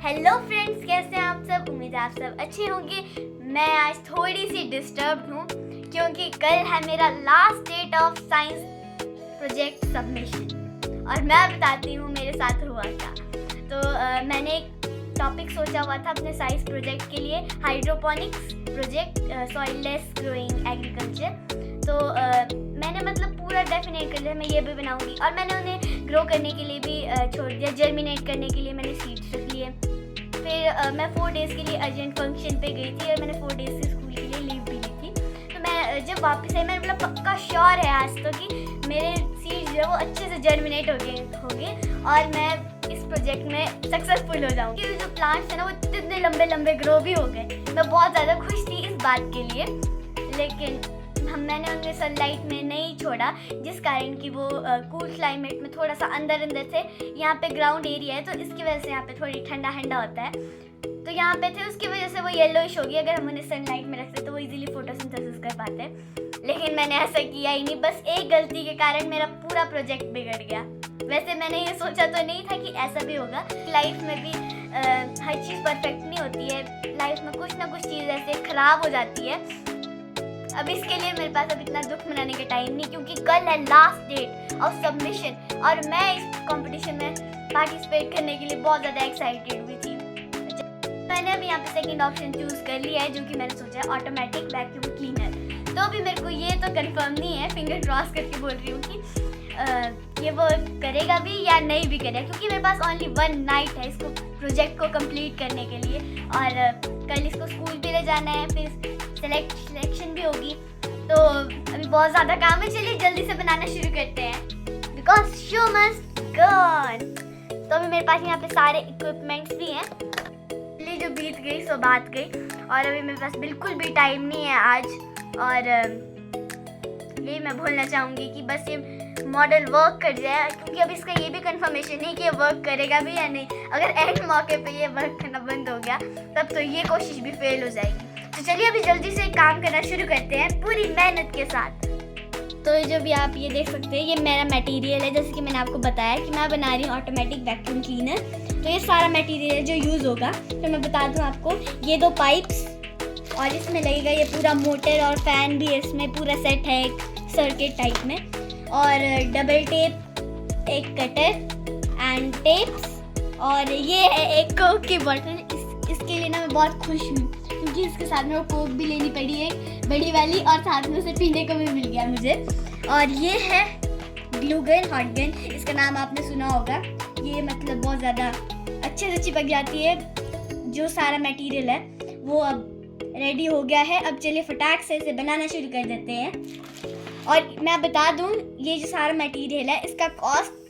Hello friends, कैसे हैं आप सब। उम्मीद है आप सब अच्छे होंगे। मैं आज थोड़ी सी डिस्टर्ब हूँ क्योंकि कल है मेरा last date of science project submission और मैं बताती हूँ मेरे साथ हुआ क्या। तो मैंने एक टॉपिक सोचा हुआ था अपने साइंस प्रोजेक्ट के लिए, hydroponics project, soilless growing agriculture. तो मैंने मतलब पूरा डेफिनेट कर लिया मैं ये भी बनाऊंगी और मैंने उन्हें ग्रो करने के लिए भी छोड़ दिया, जर्मिनेट करने के लिए मैंने सीड्स रख लिए। फिर मैं 4 डेज़ के लिए अर्जेंट फंक्शन पे गई थी और मैंने 4 डेज़ से स्कूल के लिए लीव भी ली थी। तो मैं जब वापस आई, मैंने मतलब पक्का श्योर है आज तो कि मेरे सीड्स जो है वो अच्छे से जर्मिनेट होंगे और मैं इस प्रोजेक्ट में सक्सेसफुल हो जाऊँगी। जो प्लांट्स है ना वो इतने लंबे लंबे ग्रो भी हो गए। मैं बहुत ज़्यादा खुश थी इस बात के लिए, लेकिन मैंने उन्हें सनलाइट में नहीं छोड़ा जिस कारण कि वो कूल क्लाइमेट में थोड़ा सा अंदर थे। यहाँ पे ग्राउंड एरिया है तो इसकी वजह से यहाँ पे थोड़ी ठंडा होता है, तो यहाँ पे थे, उसकी वजह से वो येलोइश होगी। अगर हम उन्हें सनलाइट में रखते तो वो इजीली फोटोसिंथेसिस कर पाते, लेकिन मैंने ऐसा किया ही नहीं। बस एक गलती के कारण मेरा पूरा प्रोजेक्ट बिगड़ गया। वैसे मैंने ये सोचा तो नहीं था कि ऐसा भी होगा। लाइफ में भी हर चीज़ परफेक्ट नहीं होती है, लाइफ में कुछ ना कुछ चीज़ ऐसे ख़राब हो जाती है। अब इसके लिए मेरे पास अब इतना दुख मनाने का टाइम नहीं, क्योंकि कल है लास्ट डेट ऑफ सबमिशन और मैं इस कंपटीशन में पार्टिसिपेट करने के लिए बहुत ज़्यादा एक्साइटेड हुई थी। मैंने अभी यहाँ पे सेकंड ऑप्शन चूज़ कर लिया है, जो कि मैंने सोचा है ऑटोमेटिक वैक्यूम क्लीनर। तो अभी मेरे को ये तो कंफर्म नहीं है, फिंगर क्रॉस करके बोल रही हूँ कि ये वो करेगा भी या नहीं भी करेगा, क्योंकि मेरे पास ओनली 1 नाइट है इसको प्रोजेक्ट को कंप्लीट करने के लिए और कल इसको स्कूल भी ले जाना है, फिर सिलेक्शन भी होगी। तो अभी बहुत ज़्यादा काम है, चलिए जल्दी से बनाना शुरू करते हैं because show must go on. तो अभी मेरे पास यहाँ पे सारे इक्विपमेंट्स भी हैं। चलिए जो बीत गई सो बात गई और अभी मेरे पास बिल्कुल भी टाइम नहीं है आज। और ये मैं बोलना चाहूँगी कि बस ये मॉडल वर्क कर जाए, क्योंकि अब इसका ये भी कंफर्मेशन नहीं कि ये वर्क करेगा भी या नहीं। अगर एंड मौके पे ये वर्क करना बंद हो गया तब तो ये कोशिश भी फेल हो जाएगी। तो चलिए अभी जल्दी से काम करना शुरू करते हैं पूरी मेहनत के साथ। तो जो भी आप ये देख सकते हैं ये मेरा मटेरियल है, जैसे कि मैंने आपको बताया कि मैं बना रही हूँ ऑटोमेटिक वैक्यूम क्लीनर। तो ये सारा मटेरियल जो यूज़ होगा, तो मैं बता दूँ आपको, ये 2 पाइप्स और इसमें लगेगा ये पूरा मोटर और फैन भी इसमें पूरा सेट है एक सर्किट टाइप में, और डबल टेप, एक कटर एंड टेप्स, और ये है एक कोक की बोतल। इसके लिए ना मैं बहुत खुश हूँ क्योंकि इसके साथ में वो कोक भी लेनी पड़ी एक बड़ी वाली और साथ में उसे पीने को भी मिल गया मुझे। और ये है ग्लू गन, हॉट गन, इसका नाम आपने सुना होगा। ये मतलब बहुत ज़्यादा अच्छे से चिपक जाती है। जो सारा मटेरियल है वो अब रेडी हो गया है। अब चलिए फटाक से इसे बनाना शुरू कर देते हैं। और मैं बता दूं, ये जो सारा मटेरियल है इसका कॉस्ट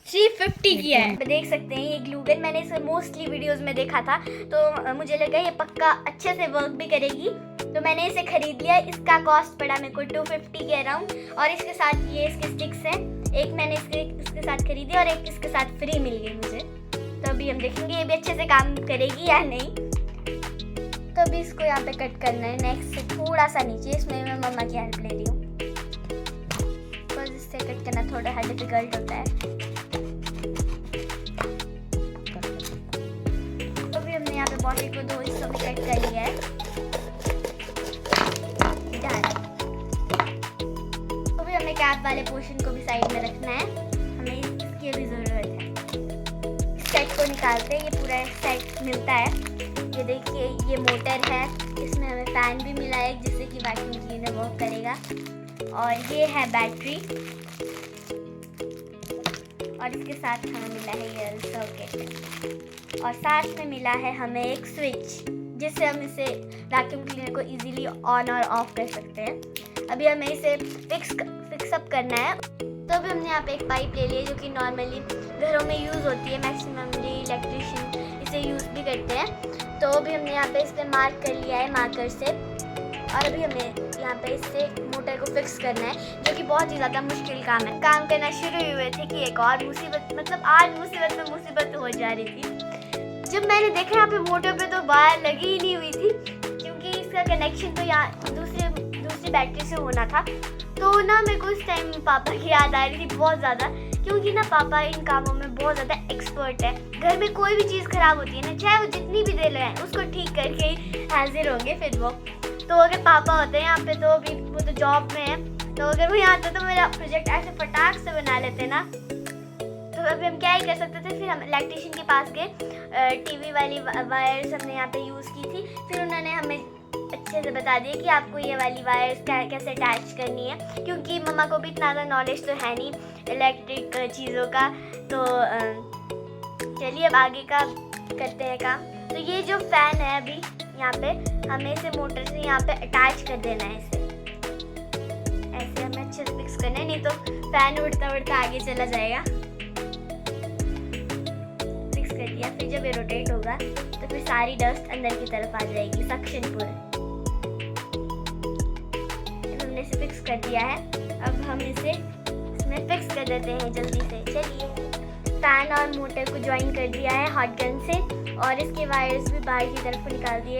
350 की है। देख सकते हैं ये ग्लू गन, मैंने इसे मोस्टली वीडियोस में देखा था, तो मुझे लगा ये पक्का अच्छे से वर्क भी करेगी, तो मैंने इसे खरीद लिया। इसका कॉस्ट पड़ा मेरे को 250 के अराउंड। और इसके साथ ये इसके स्टिक्स हैं, एक मैंने इसके साथ खरीदी और एक इसके साथ फ्री मिल गई मुझे। तो अभी हम देखेंगे ये भी अच्छे से काम करेगी या नहीं। तो अभी इसको यहाँ पे कट करना है नेक्स्ट से थोड़ा सा नीचे। इसमें मैं मम्मा की हेल्प ले रही हूँ, बस इससे कट करना थोड़ा डिफिकल्ट होता है। तो अभी हमने यहाँ पे बॉडी को 2 हिस्सों में कट कर लिया है। तो अभी हमें कैप वाले पोर्शन को भी साइड में रखना है, हमें इसकी भी ज़रूरत है। इस सेट को निकालते हैं, ये पूरा सेट मिलता है। ये देखिए ये मोटर है, इसमें हमें फैन भी मिला है जिससे कि वैक्यूम क्लीनर वर्क करेगा। और ये है बैटरी और इसके साथ हमें मिला है ये सॉकेट, और साथ में मिला है हमें एक स्विच जिससे हम इसे वैक्यूम क्लीनर को इजीली ऑन और ऑफ कर सकते हैं। अभी हमें इसे फिक्स अप करना है। तो अभी हमने यहाँ पे एक पाइप ले लिया जो कि नॉर्मली घरों में यूज़ होती है, मैक्सिममली इलेक्ट्रिशियन इसे यूज़ भी करते हैं। तो अभी हमने यहाँ पे इस पर मार्क कर लिया है मार्कर से, और अभी हमें यहाँ पे इससे मोटर को फिक्स करना है, जो कि बहुत ही ज़्यादा मुश्किल काम है। काम करना शुरू हुए थे कि एक और मुसीबत, मतलब आज मुसीबत में मुसीबत हो जा रही थी। जब मैंने देखा यहाँ पे मोटर पे तो वायर लगी ही नहीं हुई थी, क्योंकि इसका कनेक्शन तो यहाँ दूसरी बैटरी से होना था। तो ना मेरे को उस टाइम पापा की याद आ रही थी बहुत ज़्यादा क्योंकि ना पापा इन कामों में बहुत ज़्यादा एक्सपर्ट है। घर में कोई भी चीज़ ख़राब होती है ना, चाहे वो जितनी भी देर लगाए उसको ठीक करके ही हाजिर होंगे फिर वो। तो अगर पापा होते हैं यहाँ पे तो अभी वो तो जॉब में है, तो अगर वो यहाँ आते तो मेरा प्रोजेक्ट ऐसे फटाक से बना लेते ना। तो अभी हम क्या ही कर सकते थे, फिर हम इलेक्ट्रिशियन के पास गए। टीवी वाली वायर्स हमने यहाँ पे यूज़ की थी, फिर उन्होंने हमें अच्छे से बता दिया कि आपको ये वाली वायर्स कैसे अटैच करनी है, क्योंकि मम्मा को भी इतना ज़्यादा नॉलेज तो है नहीं इलेक्ट्रिक चीज़ों का। तो चलिए अब आगे का करते हैं काम। तो ये जो फ़ैन है अभी यहाँ पे हमें इसे मोटर से यहाँ पे अटैच कर देना है। ऐसे हमें अच्छे से फिक्स करना है, नहीं तो फ़ैन उड़ता उड़ता आगे चला जाएगा। फिक्स कर दिया, फिर जब ये रोटेट होगा तो फिर सारी डस्ट अंदर की तरफ आ जाएगी, सक्शन पूरा। हमने इसे फिक्स कर दिया है, अब हम इसे इसमें फिक्स कर देते हैं जल्दी से। चलिए फैन और मोटर को ज्वाइन कर दिया है हॉट गन से, और इसके वायर्स भी बाहर की तरफ निकाल दिए।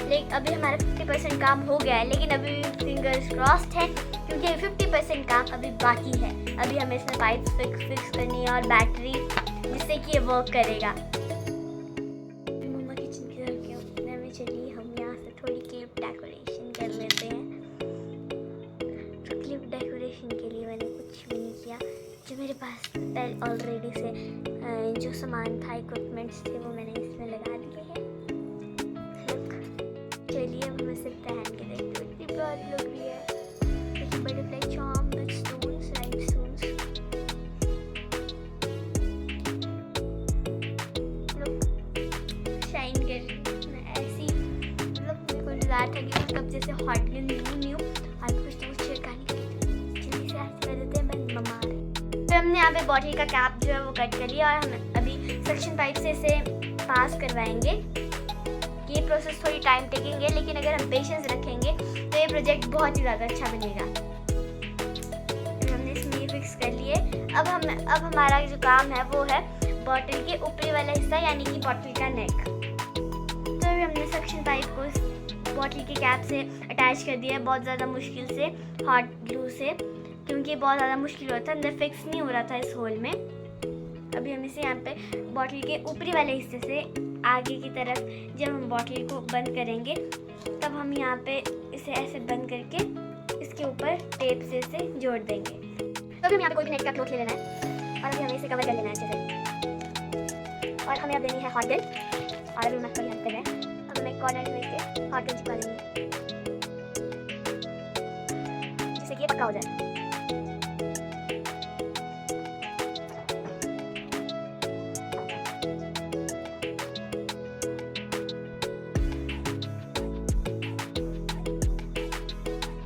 लेकिन अभी हमारा 50% काम हो गया है, लेकिन अभी फिंगर्स क्रॉस्ड है क्योंकि 50% काम अभी बाकी है। अभी हमें इसमें पाइप्स फिक्स करनी है और बैटरी, जिससे कि ये वर्क करेगा। मम्मा किचन की तरफ क्यों में चलिए हम यहाँ से थोड़ी क्लिप डेकोरेशन कर लेते हैं। तो क्लिप डेकोरेशन के लिए मैंने कुछ भी नहीं किया, जो मेरे पास पहले ऑलरेडी से जो सामान था, इक्विपमेंट्स थे, वो मैंने इसमें लगा दिए हैं। चलिए अब हम इसे पहन के देखते हैं, इतनी प्यारी लग रही है। Butterfly charm with stones, rhinestones. Shine कर मैं ऐसी, मतलब मेरे को लगा था कि कब जैसे हॉट गन न्यू और कुछ तो छिड़काने के लिए जल्दी से ऐसे कर देते हैं। मैं मम्मा आ रही। फिर हमने यहाँ पे बॉटल का कैप जो है वो कट कर लिया, और हम अभी सक्शन पाइप से इसे पास करवाएंगे। ये प्रोसेस थोड़ी टाइम टेकिंग है, लेकिन अगर हम पेशेंस रखेंगे तो ये प्रोजेक्ट बहुत ही ज़्यादा अच्छा बनेगा। हमने इसमें ये फिक्स कर लिए। अब हमारा जो काम है वो है बॉटल के ऊपरी वाला हिस्सा, यानी कि बॉटल का नेक। तो अभी हमने सक्शन पाइप को बॉटल के कैप से अटैच कर दिया है, बहुत ज़्यादा मुश्किल से हॉट ग्लू से, क्योंकि बहुत ज़्यादा मुश्किल होता है, अंदर फिक्स नहीं हो रहा था इस होल में। अभी हम इसे यहाँ पे बॉटल के ऊपरी वाले हिस्से से आगे की तरफ जब हम बॉटल को बंद करेंगे, तब हम यहाँ पे इसे ऐसे बंद करके इसके ऊपर टेप से इसे जोड़ देंगे। तो अभी हम यहाँ पे कोई भी नेट का क्लॉथ ले लेना है, और अभी हमें इसे कवर कर लेना है अच्छे से। और हमें अब देनी है हॉट गन, और अभी मैं थोड़ी हेल्प कर रहे हैं। अब हमें कॉर्नर में से हॉट गन चिपका देंगे, जिससे कि ये पक्का हो जाए।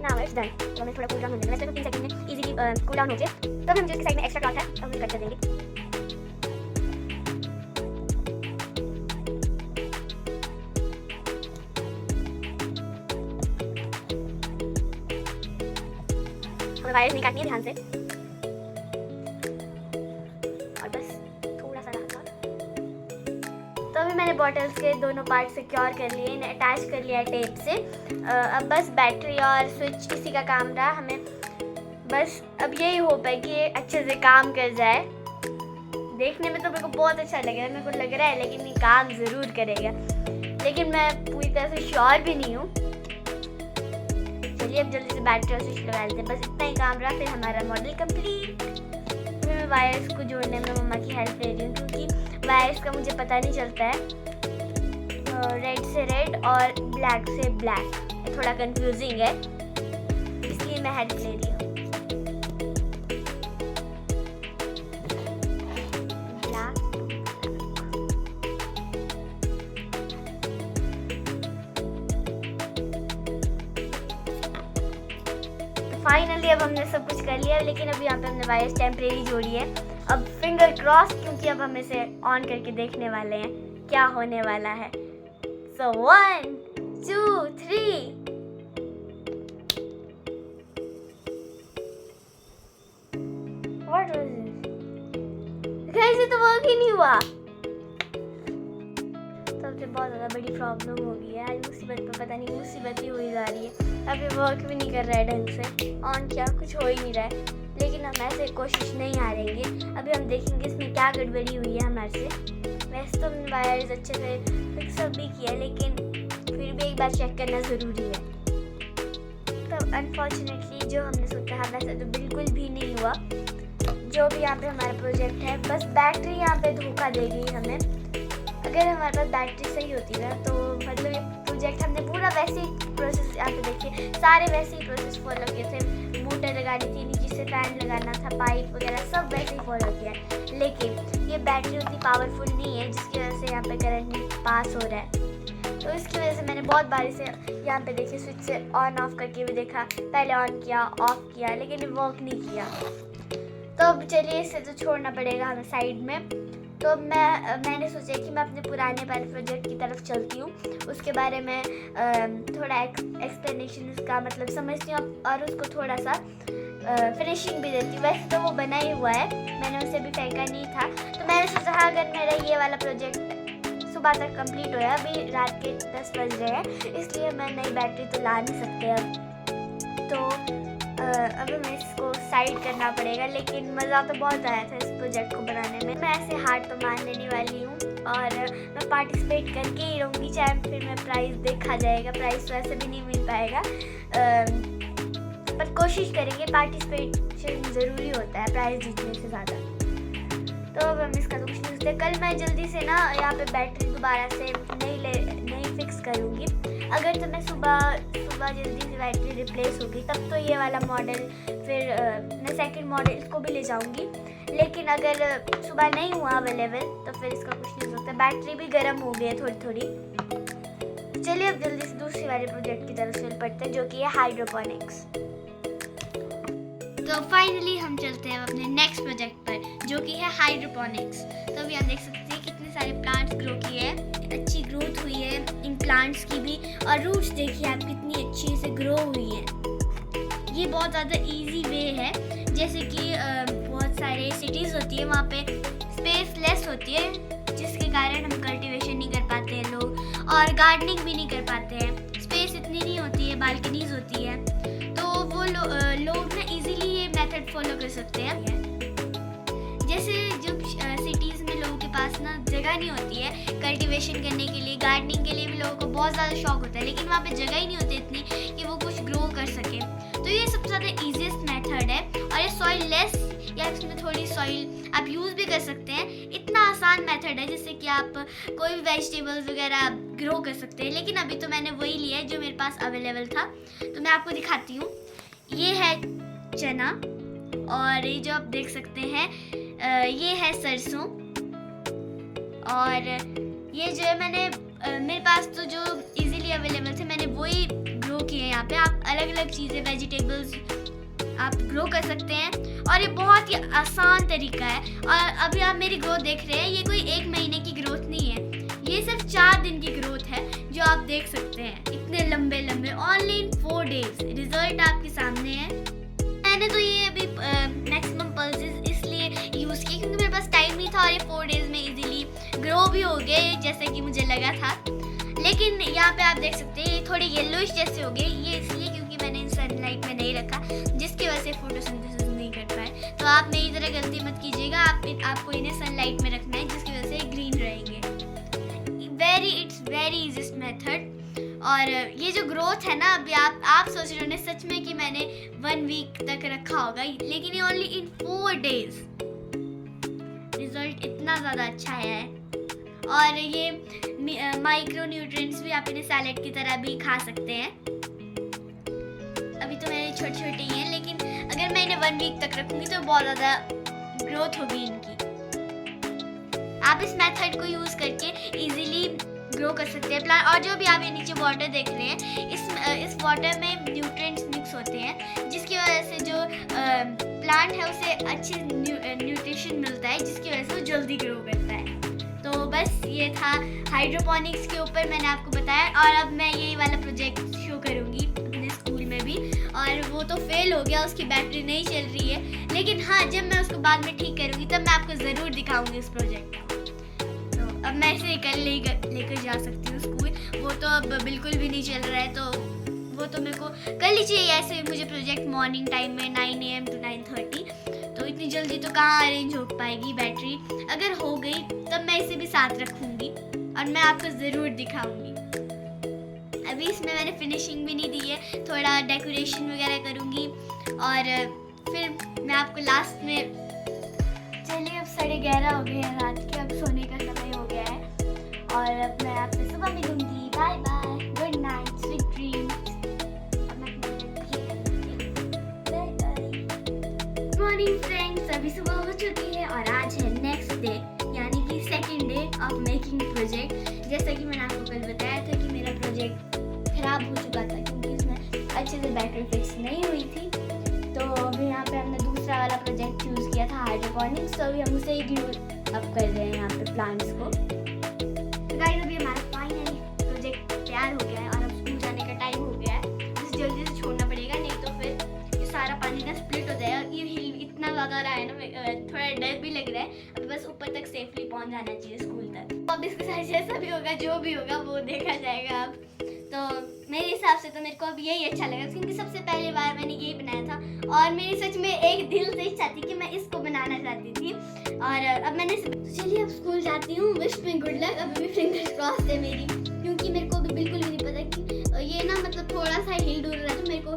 Now it's done. तो हमें थोड़ा कूल डाउन होने देना, वैसे तो 3 सेकंड में इजीली कूल डाउन हो जाए। तब हम जो इसकी साइड में एक्स्ट्रा क्लॉथ है हम कट कर देंगे। हमें वायर्स नहीं काटनी है ध्यान से, और बस थोड़ा सा रहा। तो अभी मैंने बॉटल्स के दोनों पार्ट सिक्योर कर लिए, इन्हें अटैच कर लिया टेप से। अब बस बैटरी और स्विच इसी का काम रहा हमें। बस अब यही होप है कि ये अच्छे से काम कर जाए। देखने में तो मेरे को बहुत अच्छा लग रहा है, मेरे को लग रहा है, लेकिन ये काम ज़रूर करेगा, लेकिन मैं पूरी तरह से श्योर भी नहीं हूँ। चलिए अब जल्दी से बैटरी और स्विच लगा लेते हैं, बस इतना ही काम रहा, फिर हमारा मॉडल कंप्लीट। फिर मैं वायर्स को जोड़ने में मम्मा की हेल्प ले रही हूँ, क्योंकि वायर्स का मुझे पता नहीं चलता है। रेड से रेड और ब्लैक से ब्लैक थोड़ा कंफ्यूजिंग है, इसलिए मैं हेल्प ले रही हूँ। फाइनली अब हमने सब कुछ कर लिया, लेकिन अब यहाँ पे हमने वायर्स टेम्परेरी जोड़ी है। अब फिंगर क्रॉस, क्योंकि अब हम इसे ऑन करके देखने वाले हैं क्या होने वाला है। सो 1 2 3। What was this? कैसे तो वर्क ही नहीं हुआ। सबसे बहुत ज़्यादा बड़ी प्रॉब्लम हो गई है आज, मुसीबत पे पता नहीं मुसीबत ही हुई जा रही है। अभी वर्क भी नहीं कर रहा है ढंग से, ऑन किया कुछ हो ही नहीं रहा है। लेकिन हम ऐसे कोशिश नहीं हारेंगे। अभी हम देखेंगे इसमें क्या गड़बड़ी हुई है हमारे से। वैसे तो हमने वायर्स अच्छे से फिक्स भी किया, लेकिन फिर भी एक बार चेक करना ज़रूरी है। तो अनफॉर्चुनेटली जो हमने सोचा है वैसा तो बिल्कुल भी नहीं हुआ। जो भी यहाँ पे हमारा प्रोजेक्ट है, बस बैटरी यहाँ पे धोखा दे गई हमें। अगर हमारे पास बैटरी सही होती ना तो मतलब ये प्रोजेक्ट हमने पूरा वैसे ही प्रोसेस, यहाँ पे देखिए सारे वैसे ही प्रोसेस फॉलो किए थे। मोटर लगानी थी, नीचे से फैन लगाना था, पाइप वगैरह सब वैसे ही फॉलो किया है। लेकिन ये बैटरी उतनी पावरफुल नहीं है जिसकी वजह से यहाँ पे करंट पास हो रहा है। तो इसकी वजह से मैंने बहुत बारी से यहाँ पे देखिए स्विच से ऑन ऑफ करके भी देखा, पहले ऑन किया, ऑफ किया, लेकिन ये वर्क नहीं किया। तो अब चलिए इसे तो छोड़ना पड़ेगा हमें साइड में। तो मैंने सोचा कि मैं अपने पुराने वाले प्रोजेक्ट की तरफ चलती हूँ, उसके बारे में थोड़ा एक्सप्लेनेशन उसका मतलब समझती हूँ और उसको थोड़ा सा फिनिशिंग भी देती हूँ। वैसे तो वो बना ही हुआ है, मैंने उसे भी फेंका नहीं था। तो मैंने सोचा अगर मेरा ये वाला प्रोजेक्ट सुबह तक कंप्लीट होया, अभी रात के 10 बज रहे हैं, इसलिए मैं नई बैटरी तो ला नहीं सकते अब। तो अब हमें इसको साइड करना पड़ेगा, लेकिन मज़ा तो बहुत आया था इस प्रोजेक्ट को बनाने में। मैं ऐसे हार तो मान लेने वाली हूँ और मैं पार्टिसिपेट करके ही रहूँगी, चाहे फिर मैं प्राइज़ देखा जाएगा। प्राइज़ तो ऐसे भी नहीं मिल पाएगा, पर कोशिश करेंगे। पार्टिसिपेशन ज़रूरी होता है प्राइज़ जीतने से ज़्यादा। तो अब हम इसका तो कुछ नहीं सोचते। कल मैं जल्दी से ना यहाँ पे बैटरी दोबारा से नई फिक्स करूँगी। अगर तो मैं सुबह जल्दी से बैटरी रिप्लेस होगी तब तो ये वाला मॉडल, फिर मैं सेकंड मॉडल को भी ले जाऊँगी। लेकिन अगर सुबह नहीं हुआ अवेलेबल तो फिर इसका कुछ नहीं सोचता। बैटरी भी गर्म हो गई है थोड़ी। चलिए अब जल्दी से दूसरी वाले प्रोजेक्ट की तरफ चल पड़ते हैं, जो कि है हाइड्रोपोनिक्स। तो फाइनली हम चलते हैं अपने नेक्स्ट प्रोजेक्ट पर, जो कि है हाइड्रोपोनिक्स। तो अभी आप देख सकते हैं कितने सारे प्लांट्स ग्रो किए हैं, अच्छी ग्रोथ हुई है इन प्लांट्स की भी। और रूट्स देखिए आप कितनी अच्छी से ग्रो हुई हैं। ये बहुत ज़्यादा इजी वे है, जैसे कि बहुत सारे सिटीज़ होती है, वहाँ पे स्पेस लेस होती है, जिसके कारण हम कल्टीवेशन नहीं कर पाते हैं लोग, और गार्डनिंग भी नहीं कर पाते हैं। स्पेस इतनी नहीं होती है, बालकनीज होती है, तो वो लोग ना इजीली ये मेथड फॉलो कर सकते हैं। जैसे जब सिटीज़ में लोगों के पास ना जगह नहीं होती है कल्टीवेशन करने के लिए, गार्डनिंग के लिए भी लोगों को बहुत ज़्यादा शौक होता है, लेकिन वहाँ पे जगह ही नहीं होती इतनी कि वो कुछ ग्रो कर सके। तो ये सबसे ज़्यादा ईजीएस्ट मेथड है, और ये सॉइल लेस या इसमें थोड़ी सॉइल आप यूज़ भी कर सकते हैं। इतना आसान मेथड है जिससे कि आप कोई भी वेजिटेबल्स वगैरह ग्रो कर सकते हैं। लेकिन अभी तो मैंने वही लिया है जो मेरे पास अवेलेबल था, तो मैं आपको दिखाती हूँ। ये है चना, और ये जो आप देख सकते हैं ये है सरसों, और ये जो है मेरे पास तो जो इजीली अवेलेबल थे मैंने वही ग्रो किए। यहाँ पे आप अलग अलग चीज़ें, वेजिटेबल्स आप ग्रो कर सकते हैं, और ये बहुत ही आसान तरीका है। और अभी आप मेरी ग्रोथ देख रहे हैं, ये कोई 1 महीने की ग्रोथ नहीं है, ये सिर्फ 4 दिन की ग्रोथ है, जो आप देख सकते हैं। इतने लंबे ओनली इन 4 डेज रिजल्ट आपके सामने है। मैंने तो ये अभी मैक्सिमम पल्सेस इसलिए यूज़ किए क्योंकि मेरे पास टाइम नहीं था, और ये 4 डेज में इजीली ग्रो भी हो गए जैसे कि मुझे लगा था। लेकिन यहाँ पे आप देख सकते हैं ये थोड़े येलोइश जैसे हो गए, ये इसलिए क्योंकि मैंने इन सनलाइट में नहीं रखा, जिसकी वजह से फोटोसिंथेसिस नहीं कर पाए। तो आप मेरी तरह गलती मत कीजिएगा, आपको इन्हें सनलाइट में रखना है, जिसकी वजह से ग्रीन रहेंगे। It's very easiest method. और ये जो ग्रोथ है ना, अभी आप सोच रहे होंगे सच में कि मैंने 1 वीक तक रखा होगा, लेकिन ये ओनली इन 4 डेज रिजल्ट इतना ज़्यादा अच्छा आया है। और ये माइक्रो न्यूट्रिएंट्स भी आप इन्हें सैलेड की तरह भी खा सकते हैं। अभी तो मेरे छोटे ही हैं, लेकिन अगर मैं इन्हें 1 वीक तक रखूँगी तो बहुत ज़्यादा ग्रोथ होगी इनकी। आप इस मेथड को यूज़ करके इजीली ग्रो कर सकते हैं प्लांट। और जो भी आप ये नीचे वाटर देख रहे हैं, इस वाटर में न्यूट्रिएंट्स मिक्स होते हैं, जिसकी वजह से जो प्लांट है उसे अच्छी न्यूट्रिशन मिलता है, जिसकी वजह से वो जल्दी ग्रो करता है। तो बस ये था हाइड्रोपोनिक्स के ऊपर मैंने आपको बताया। और अब मैं ये वाला प्रोजेक्ट शो करूँगी अपने स्कूल में भी, और वो तो फेल हो गया, उसकी बैटरी नहीं चल रही है। लेकिन हाँ, जब मैं उसको बाद में ठीक करूँगी तब मैं आपको ज़रूर दिखाऊँगी इस प्रोजेक्ट को। तो अब मैं इसे कल लेकर जा सकती हूँ स्कूल। वो तो अब बिल्कुल भी नहीं चल रहा है, तो वो तो मेरे को कल ही चाहिए। ऐसे मुझे प्रोजेक्ट मॉर्निंग टाइम में 9 AM to 9:30, तो इतनी जल्दी तो कहाँ अरेंज हो पाएगी बैटरी। अगर हो गई तब मैं इसे भी साथ रखूँगी और मैं आपको ज़रूर दिखाऊँगी। अभी इसमें मैंने फिनिशिंग भी नहीं दी है, थोड़ा डेकोरेशन वगैरह करूँगी और फिर मैं आपको लास्ट में। चलिए अब 11:30 हो गए हैं रात के, अब सोने का समय हो गया है और अब मैं आपसे सुबह मिलूंगी। Bye bye, good night, sweet dream. Good morning friends, अभी सुबह हो चुकी है और आज है नेक्स्ट डे, यानी कि second day of making project. जैसा कि मैंने आपको कल बताया था कि मेरा प्रोजेक्ट खराब हो चुका था क्योंकि इसमें अच्छे से बैटरी फिक्स नहीं हुई थी। तो अभी यहाँ पे हमने दूसरा वाला प्रोजेक्ट चूज़ किया था, हाइड्रोपोनिक्स। तो अभी हम उसे ही ग्लू अप कर रहे हैं यहाँ पे प्लांट्स को। तो गाइस अभी हमारा फाइनली प्रोजेक्ट तैयार हो गया है और अब स्कूल जाने का टाइम हो गया है। इसे जल्दी से छोड़ना पड़ेगा, नहीं तो फिर ये सारा पानी ना स्प्लिट हो जाएगा। ये हिल इतना ज़्यादा रहा है ना, थोड़ा डर भी लग रहा है। अब बस ऊपर तक सेफली पहुँच जाना चाहिए स्कूल तक। अब इसके साथ जैसा भी होगा, जो भी होगा वो देखा जाएगा। अब तो मेरे हिसाब से तो मेरे को अब यही अच्छा लगा क्योंकि सबसे पहली बार मैंने यही बनाया था और मेरी सच में एक दिल से इच्छा थी कि मैं इसको बनाना चाहती थी और अब मैंने। तो चलिए अब स्कूल जाती हूँ। Wish me good luck. अभी भी फिंगर्स क्रॉस्ड है मेरी, क्योंकि मेरे को भी बिल्कुल भी नहीं पता कि ये ना मतलब थोड़ा सा हिल डुल रहा है, तो मेरे को